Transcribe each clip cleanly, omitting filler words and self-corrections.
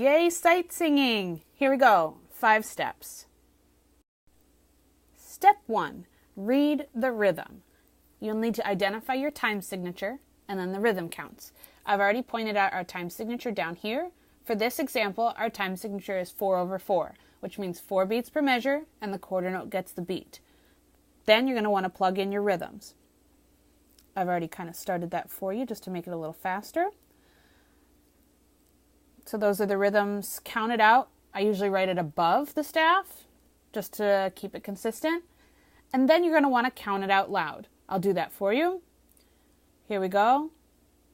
Yay, sight singing! Here we go. 5 steps. Step 1, read the rhythm. You'll need to identify your time signature and then the rhythm counts. I've already pointed out our time signature down here. For this example, our time signature is 4/4, which means 4 beats per measure and the quarter note gets the beat. Then you're going to want to plug in your rhythms. I've already kind of started that for you just to make it a little faster. So those are the rhythms counted out. I usually write it above the staff just to keep it consistent. And then you're going to want to count it out loud. I'll do that for you. Here we go.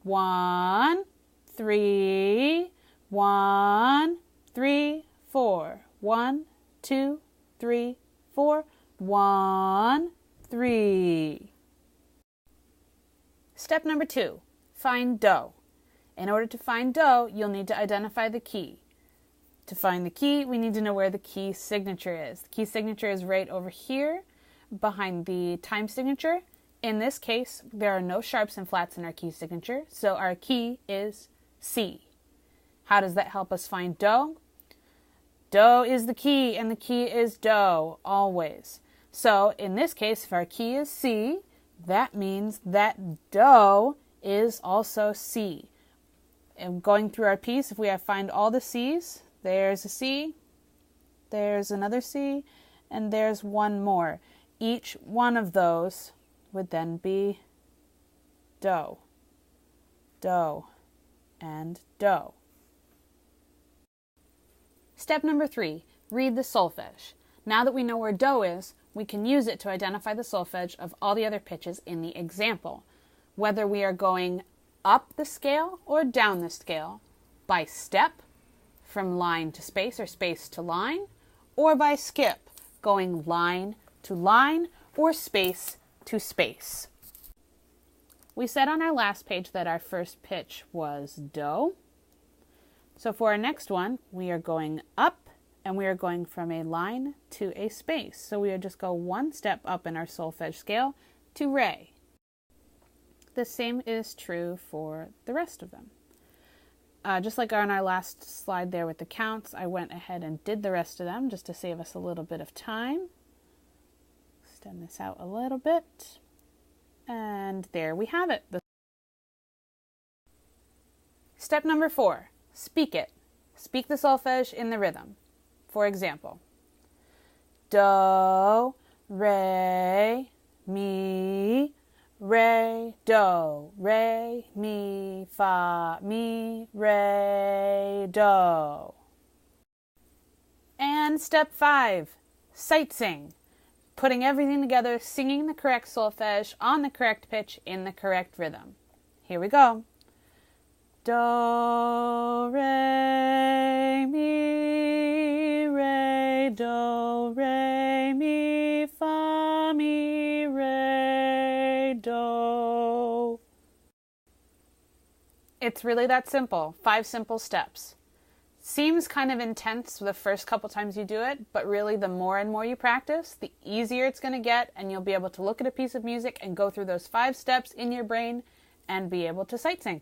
1, 3, 1, 3, 4. 1, 2, 3, 4. 1, 3. Step number 2, find do. In order to find do, you'll need to identify the key. To find the key, we need to know where the key signature is. The key signature is right over here behind the time signature. In this case, there are no sharps and flats in our key signature, so our key is C. How does that help us find do? Do is the key, and the key is do, always. So in this case, if our key is C, that means that do is also C. And going through our piece, if we have find all the C's, there's a C, there's another C, and there's one more. Each one of those would then be do, do, and do. Step number 3, read the solfege. Now that we know where do is, we can use it to identify the solfege of all the other pitches in the example, whether we are going up the scale or down the scale, by step, from line to space or space to line, or by skip, going line to line or space to space. We said on our last page that our first pitch was do. So for our next one, we are going up and we are going from a line to a space. So we would just go one step up in our solfege scale to re. The same is true for the rest of them. Just like on our last slide there with the counts, I went ahead and did the rest of them just to save us a little bit of time. Extend this out a little bit. And there we have it. Step number 4, speak it. Speak the solfege in the rhythm. For example, do, re, mi, re, do, re, mi, fa, mi, re, do. And step 5, sight sing. Putting everything together, singing the correct solfege on the correct pitch in the correct rhythm. Here we go. Do, re, mi, re, do, re, mi, fa, mi, re, do. It's really that simple. 5 simple steps. Seems kind of intense the first couple times you do it, but really the more and more you practice, the easier it's going to get, and you'll be able to look at a piece of music and go through those 5 steps in your brain and be able to sight sing.